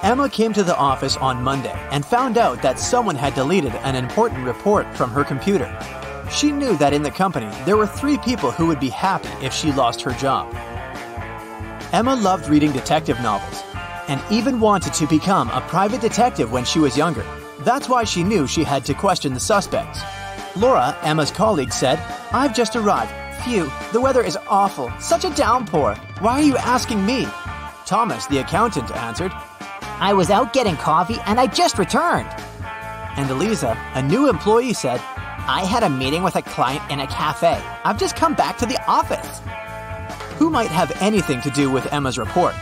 Emma came to the office on Monday and found out that someone had deleted an important report from her computer. She knew that in the company there were 3 people who would be happy if she lost her job. Emma loved reading detective novels and even wanted to become a private detective when she was younger. That's why she knew she had to question the suspects. Laura, Emma's colleague, said, "I've just arrived. Phew, the weather is awful. Such a downpour. Why are you asking me?" Thomas, the accountant, answered, "I was out getting coffee and I just returned." And Eliza, a new employee, said, "I had a meeting with a client in a cafe. I've just come back to the office." Who might have anything to do with Emma's report?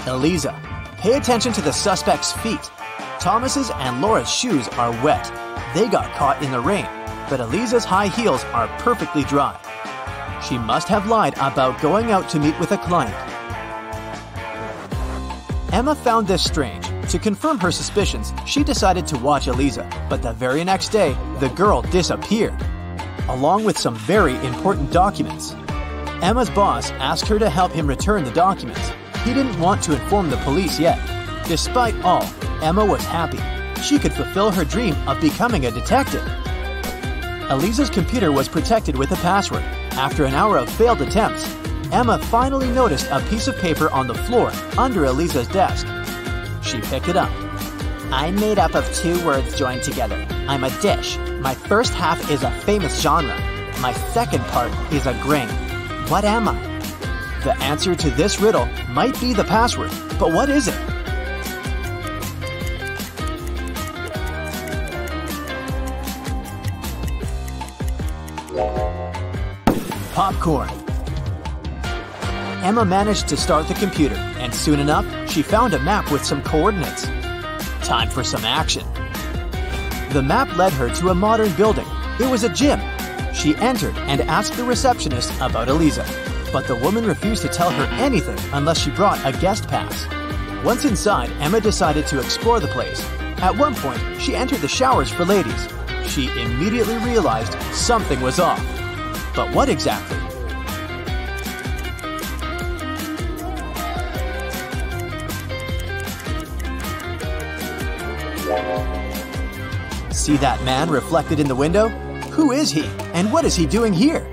Eliza. Pay attention to the suspect's feet. Thomas's and Laura's shoes are wet. They got caught in the rain, but Eliza's high heels are perfectly dry. She must have lied about going out to meet with a client. Emma found this strange. To confirm her suspicions, she decided to watch Eliza, but the very next day, the girl disappeared, along with some very important documents. Emma's boss asked her to help him return the documents. He didn't want to inform the police yet. Despite all, Emma was happy. She could fulfill her dream of becoming a detective. Eliza's computer was protected with a password. After an hour of failed attempts, Emma finally noticed a piece of paper on the floor under Eliza's desk. She picked it up. "I'm made up of 2 words joined together. I'm a dish. My first half is a famous genre. My second part is a grain. What am I?" The answer to this riddle might be the password, but what is it? Popcorn. Emma managed to start the computer, and soon enough, she found a map with some coordinates. Time for some action. The map led her to a modern building. It was a gym. She entered and asked the receptionist about Eliza, but the woman refused to tell her anything unless she brought a guest pass. Once inside, Emma decided to explore the place. At one point, she entered the showers for ladies. She immediately realized something was off. But what exactly? See that man reflected in the window? Who is he, and what is he doing here?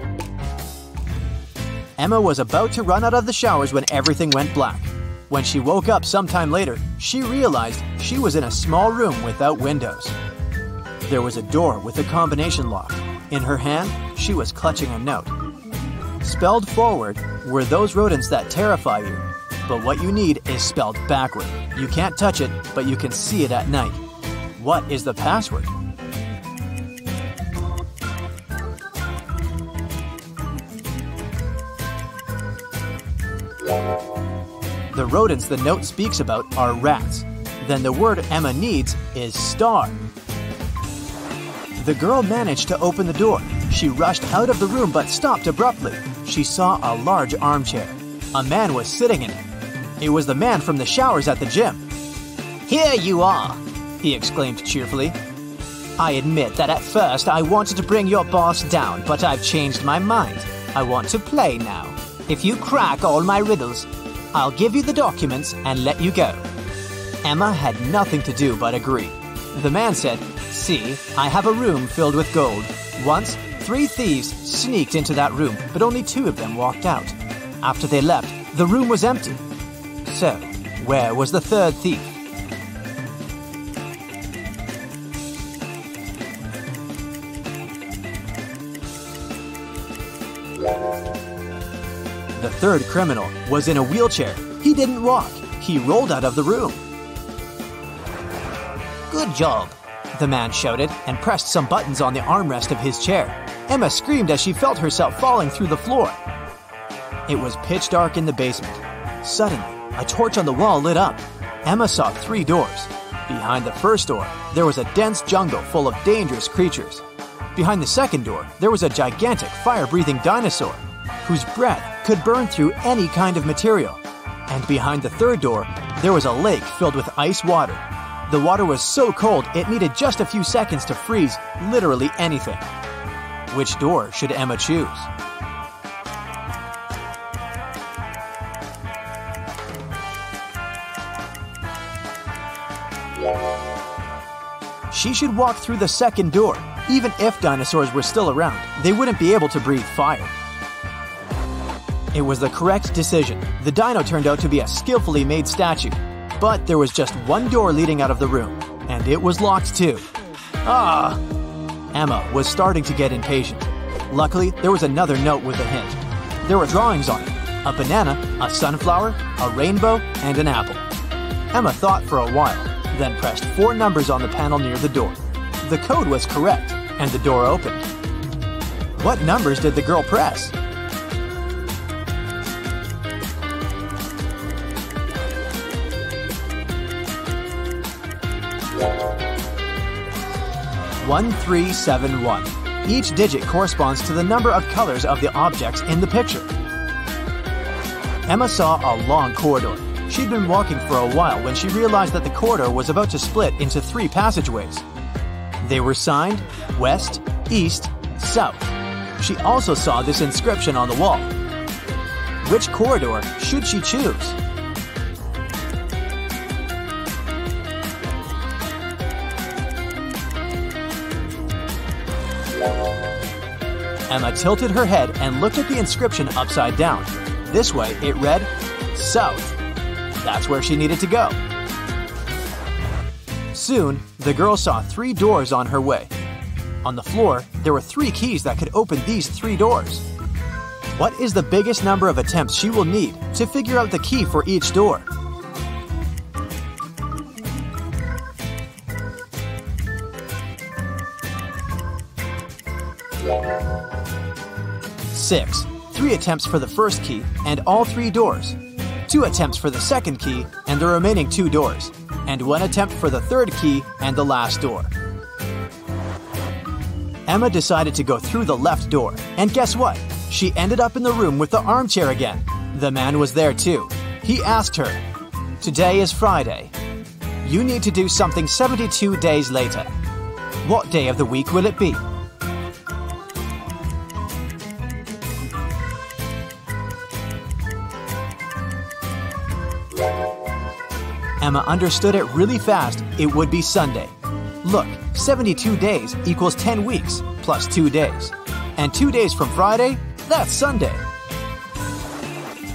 Emma was about to run out of the showers when everything went black. When she woke up sometime later, she realized she was in a small room without windows. There was a door with a combination lock. In her hand, she was clutching a note. Spelled forward were those rodents that terrify you. But what you need is spelled backward. You can't touch it, but you can see it at night. What is the password? The rodents the note speaks about are rats. Then the word Emma needs is star. The girl managed to open the door. She rushed out of the room but stopped abruptly. She saw a large armchair. A man was sitting in it. It was the man from the showers at the gym. "Here you are," he exclaimed cheerfully. "I admit that at first I wanted to bring your boss down, but I've changed my mind. I want to play now. If you crack all my riddles, I'll give you the documents and let you go." Emma had nothing to do but agree. The man said, "See, I have a room filled with gold. Once, 3 thieves sneaked into that room, but only 2 of them walked out. After they left, the room was empty. So, where was the 3rd thief?" The 3rd criminal was in a wheelchair. He didn't walk. He rolled out of the room. "Good job," the man shouted and pressed some buttons on the armrest of his chair. Emma screamed as she felt herself falling through the floor. It was pitch dark in the basement. Suddenly, a torch on the wall lit up. Emma saw 3 doors. Behind the first door, there was a dense jungle full of dangerous creatures. Behind the second door, there was a gigantic fire-breathing dinosaur whose breath could burn through any kind of material. And behind the third door, there was a lake filled with ice water. The water was so cold it needed just a few seconds to freeze literally anything. Which door should Emma choose? She should walk through the second door. Even if dinosaurs were still around, they wouldn't be able to breathe fire. It was the correct decision. The dino turned out to be a skillfully made statue. But there was just one door leading out of the room, and it was locked too. Ah! Emma was starting to get impatient. Luckily, there was another note with a hint. There were drawings on it. A banana, a sunflower, a rainbow, and an apple. Emma thought for a while, then pressed 4 numbers on the panel near the door. The code was correct, and the door opened. What numbers did the girl press? One, 3, 7, 1. Each digit corresponds to the number of colors of the objects in the picture. Emma saw a long corridor. She'd been walking for a while when she realized that the corridor was about to split into 3 passageways. They were signed West, East, South. She also saw this inscription on the wall. Which corridor should she choose? Emma tilted her head and looked at the inscription upside down. This way, it read, South. That's where she needed to go. Soon, the girl saw 3 doors on her way. On the floor, there were 3 keys that could open these 3 doors. What is the biggest number of attempts she will need to figure out the key for each door? Six. 3 attempts for the first key and all 3 doors. 2 attempts for the second key and the remaining 2 doors. And 1 attempt for the third key and the last door. Emma decided to go through the left door, and guess what? She ended up in the room with the armchair again. The man was there too. He asked her, "Today is Friday. You need to do something 72 days later. What day of the week will it be?" Emma understood it really fast. It would be Sunday. Look, 72 days equals 10 weeks plus 2 days. And 2 days from Friday, that's Sunday.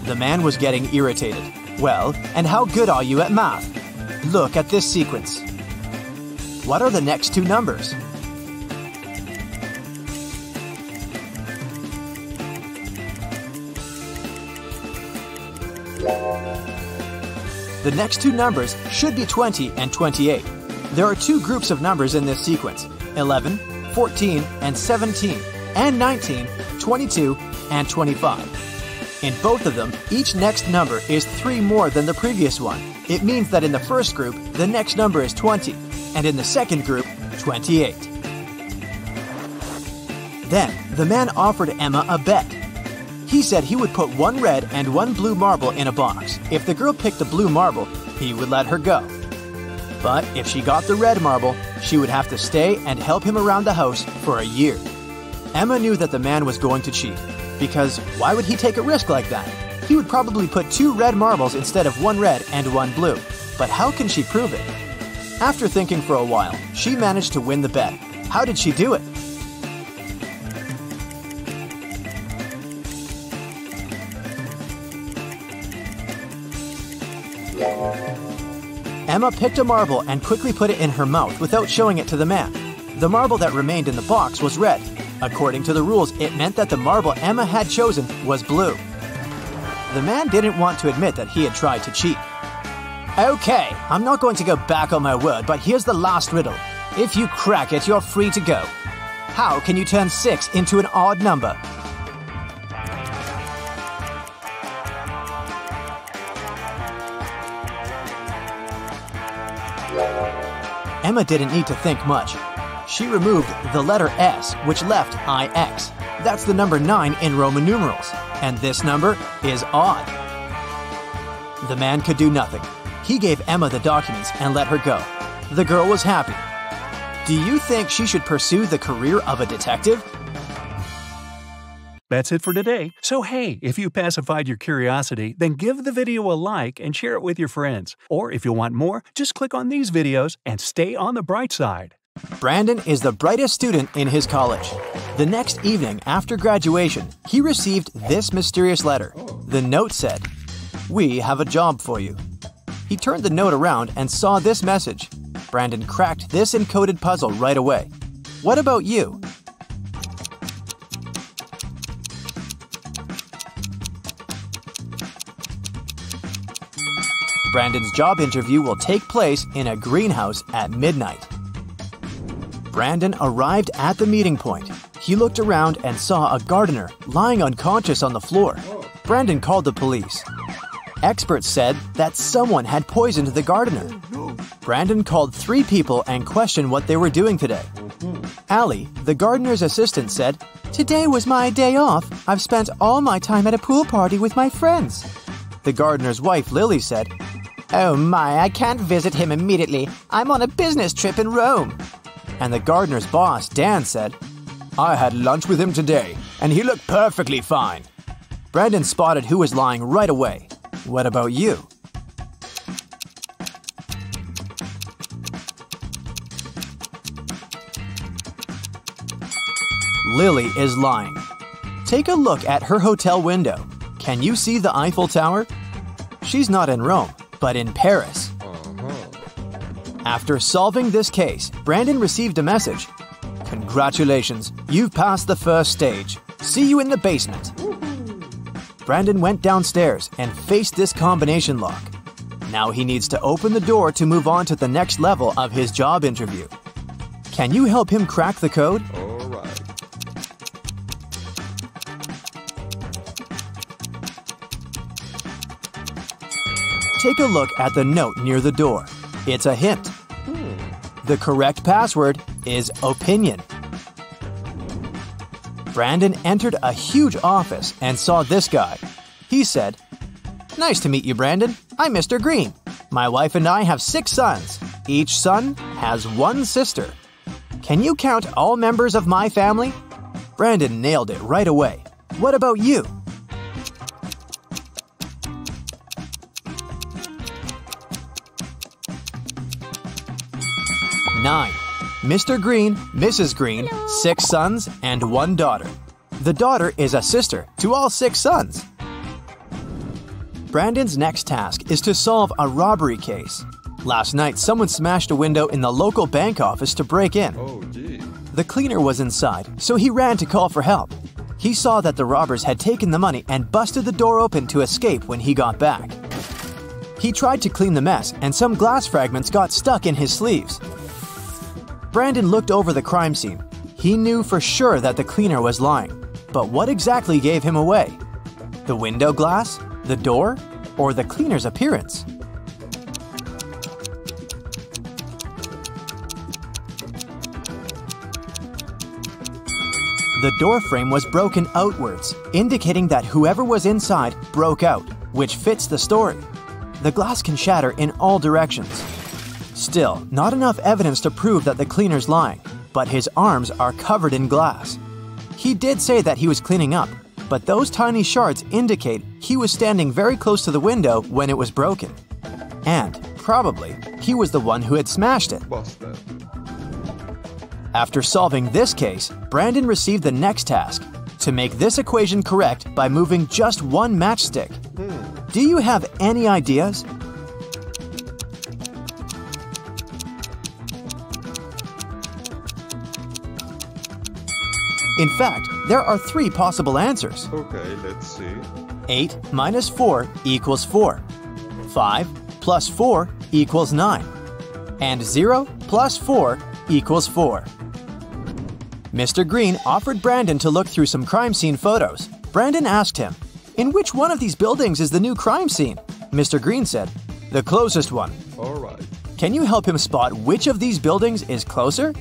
The man was getting irritated. Well, and how good are you at math? Look at this sequence. What are the next 2 numbers? The next 2 numbers should be 20 and 28. There are 2 groups of numbers in this sequence, 11, 14, and 17, and 19, 22, and 25. In both of them, each next number is 3 more than the previous one. It means that in the first group, the next number is 20, and in the second group, 28. Then, the man offered Emma a bet. He said he would put 1 red and 1 blue marble in a box. If the girl picked the blue marble, he would let her go. But if she got the red marble, she would have to stay and help him around the house for a year. Emma knew that the man was going to cheat, because why would he take a risk like that? He would probably put 2 red marbles instead of 1 red and 1 blue. But how can she prove it? After thinking for a while, she managed to win the bet. How did she do it? Emma picked a marble and quickly put it in her mouth without showing it to the man. The marble that remained in the box was red. According to the rules, it meant that the marble Emma had chosen was blue. The man didn't want to admit that he had tried to cheat. Okay, I'm not going to go back on my word, but here's the last riddle. If you crack it, you're free to go. How can you turn 6 into an odd number? Emma didn't need to think much. She removed the letter S, which left IX. That's the number 9 in Roman numerals, and this number is odd. The man could do nothing. He gave Emma the documents and let her go. The girl was happy. Do you think she should pursue the career of a detective? that's it for today. So hey, if you pacified your curiosity, then give the video a like and share it with your friends. Or if you want more, just click on these videos and stay on the bright side. Brandon is the brightest student in his college. The next evening after graduation, he received this mysterious letter. The note said, "We have a job for you." He turned the note around and saw this message. Brandon cracked this encoded puzzle right away. What about you? Brandon's job interview will take place in a greenhouse at midnight. Brandon arrived at the meeting point. He looked around and saw a gardener lying unconscious on the floor. Brandon called the police. Experts said that someone had poisoned the gardener. Brandon called 3 people and questioned what they were doing today. Allie, the gardener's assistant, said, "Today was my day off. I've spent all my time at a pool party with my friends." The gardener's wife, Lily, said, "Oh my, I can't visit him immediately. I'm on a business trip in Rome." And the gardener's boss, Dan, said, "I had lunch with him today, and he looked perfectly fine." Brandon spotted who was lying right away. What about you? Lily is lying. Take a look at her hotel window. Can you see the Eiffel Tower? She's not in Rome, but in Paris. After solving this case, Brandon received a message. "Congratulations, you've passed the first stage. See you in the basement." Brandon went downstairs and faced this combination lock. Now he needs to open the door to move on to the next level of his job interview. Can you help him crack the code? All right. Take a look at the note near the door. It's a hint. The correct password is opinion. Brandon entered a huge office and saw this guy. He said, "Nice to meet you, Brandon. I'm Mr. Green. My wife and I have 6 sons. Each son has 1 sister. Can you count all members of my family?" Brandon nailed it right away. What about you? Nine. Mr. Green, Mrs. Green, 6 sons, and 1 daughter. The daughter is a sister to all 6 sons. Brandon's next task is to solve a robbery case. Last night, someone smashed a window in the local bank office to break in. Oh, gee. The cleaner was inside, so he ran to call for help. He saw that the robbers had taken the money and busted the door open to escape when he got back. He tried to clean the mess, and some glass fragments got stuck in his sleeves. Brandon looked over the crime scene. He knew for sure that the cleaner was lying. But what exactly gave him away? The window glass? The door? Or the cleaner's appearance? The door frame was broken outwards, indicating that whoever was inside broke out, which fits the story. The glass can shatter in all directions. Still, not enough evidence to prove that the cleaner's lying, but his arms are covered in glass. He did say that he was cleaning up, but those tiny shards indicate he was standing very close to the window when it was broken. And, probably, he was the one who had smashed it. Busted. After solving this case, Brandon received the next task, to make this equation correct by moving just 1 matchstick. Do you have any ideas? In fact, there are 3 possible answers. Okay, let's see. 8 minus 4 equals 4. 5 plus 4 equals 9. And 0 plus 4 equals 4. Mr. Green offered Brandon to look through some crime scene photos. Brandon asked him, "In which one of these buildings is the new crime scene?" Mr. Green said, "The closest one." All right. Can you help him spot which of these buildings is closer?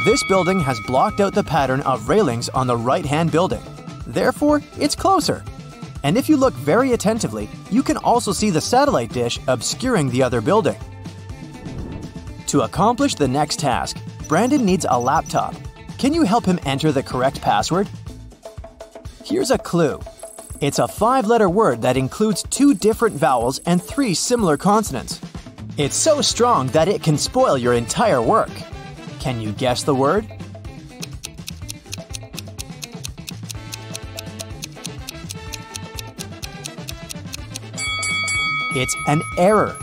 This building has blocked out the pattern of railings on the right-hand building. Therefore, it's closer. And if you look very attentively, you can also see the satellite dish obscuring the other building. To accomplish the next task, Brandon needs a laptop. Can you help him enter the correct password? Here's a clue. It's a 5-letter word that includes 2 different vowels and 3 similar consonants. It's so strong that it can spoil your entire work. Can you guess the word? It's an error.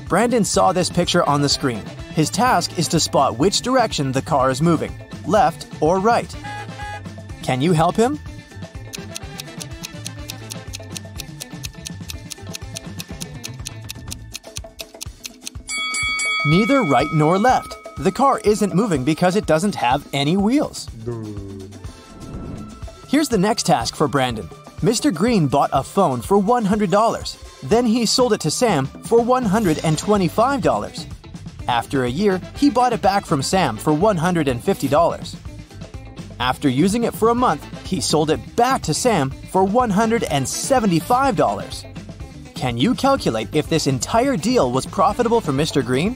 Brandon saw this picture on the screen. His task is to spot which direction the car is moving, left or right. Can you help him? Neither right nor left. The car isn't moving because it doesn't have any wheels. Here's the next task for Brandon. Mr. Green bought a phone for $100. Then he sold it to Sam for $125. After a year, he bought it back from Sam for $150. After using it for a month, he sold it back to Sam for $175. Can you calculate if this entire deal was profitable for Mr. Green?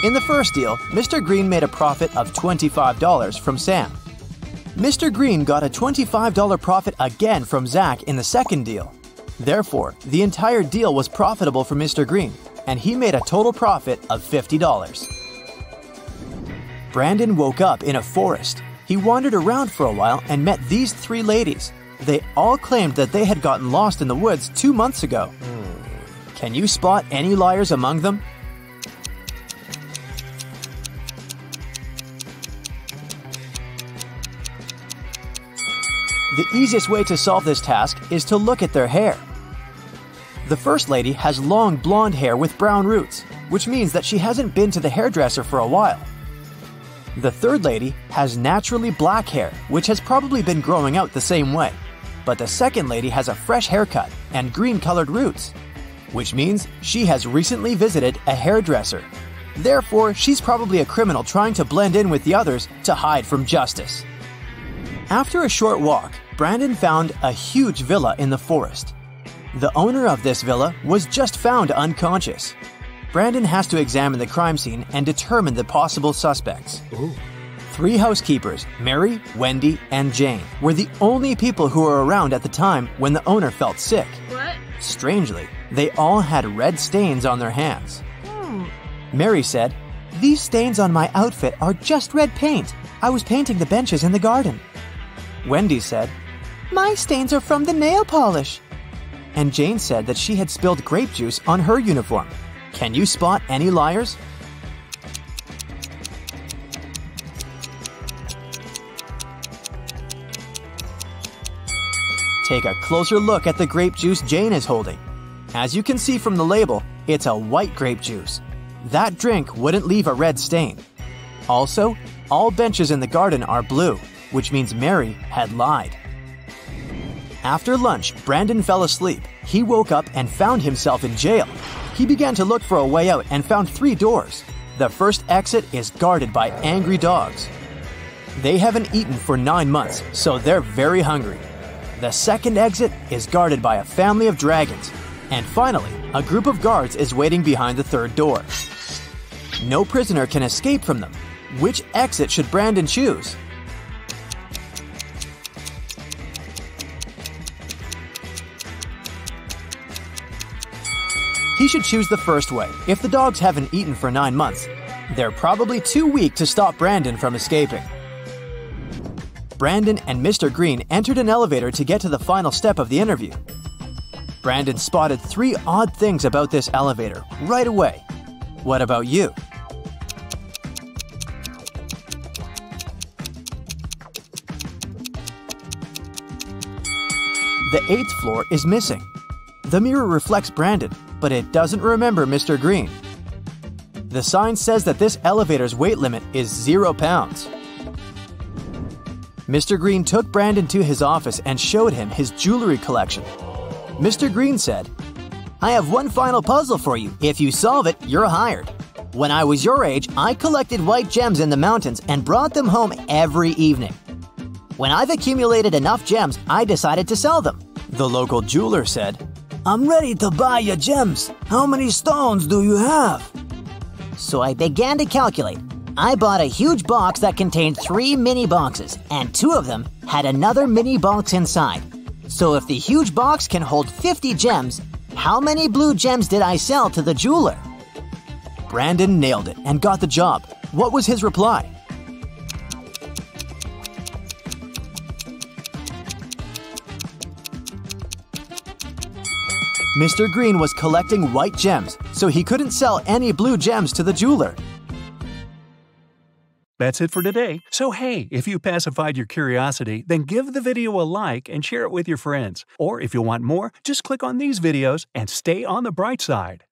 In the first deal, Mr. Green made a profit of $25 from Sam. Mr. Green got a $25 profit again from Zach in the second deal. Therefore, the entire deal was profitable for Mr. Green, and he made a total profit of $50. Brandon woke up in a forest. He wandered around for a while and met these 3 ladies. They all claimed that they had gotten lost in the woods 2 months ago. Can you spot any liars among them? The easiest way to solve this task is to look at their hair. The first lady has long blonde hair with brown roots, which means that she hasn't been to the hairdresser for a while. The third lady has naturally black hair, which has probably been growing out the same way. But the second lady has a fresh haircut and green-colored roots, which means she has recently visited a hairdresser. Therefore, she's probably a criminal trying to blend in with the others to hide from justice. After a short walk, Brandon found a huge villa in the forest. The owner of this villa was just found unconscious. Brandon has to examine the crime scene and determine the possible suspects. Ooh. 3 housekeepers, Mary, Wendy, and Jane, were the only people who were around at the time when the owner felt sick. What? Strangely, they all had red stains on their hands. Mary said, "These stains on my outfit are just red paint. I was painting the benches in the garden." Wendy said, "My stains are from the nail polish." And Jane said that she had spilled grape juice on her uniform. Can you spot any liars? Take a closer look at the grape juice Jane is holding. As you can see from the label, it's a white grape juice. That drink wouldn't leave a red stain. Also, all benches in the garden are blue, which means Mary had lied. After lunch, Brandon fell asleep. He woke up and found himself in jail. He began to look for a way out and found 3 doors. The first exit is guarded by angry dogs. They haven't eaten for 9 months, so they're very hungry. The second exit is guarded by a family of dragons. And finally, a group of guards is waiting behind the third door. No prisoner can escape from them. Which exit should Brandon choose? He should choose the first way. If the dogs haven't eaten for 9 months, they're probably too weak to stop Brandon from escaping. Brandon and Mr. Green entered an elevator to get to the final step of the interview. Brandon spotted 3 odd things about this elevator right away. What about you? The 8th floor is missing. The mirror reflects Brandon, but it doesn't remember Mr. Green. The sign says that this elevator's weight limit is 0 pounds. Mr. Green took Brandon to his office and showed him his jewelry collection. Mr. Green said, "I have one final puzzle for you. If you solve it, you're hired. When I was your age, I collected white gems in the mountains and brought them home every evening. When I've accumulated enough gems, I decided to sell them. The local jeweler said, I'm ready to buy your gems. How many stones do you have? So I began to calculate. I bought a huge box that contained 3 mini boxes, and 2 of them had another mini box inside. So if the huge box can hold 50 gems, how many blue gems did I sell to the jeweler? Brandon nailed it and got the job. What was his reply? Mr. Green was collecting white gems, so he couldn't sell any blue gems to the jeweler. That's it for today. So hey, if you pacified your curiosity, then give the video a like and share it with your friends. Or if you want more, just click on these videos and stay on the bright side.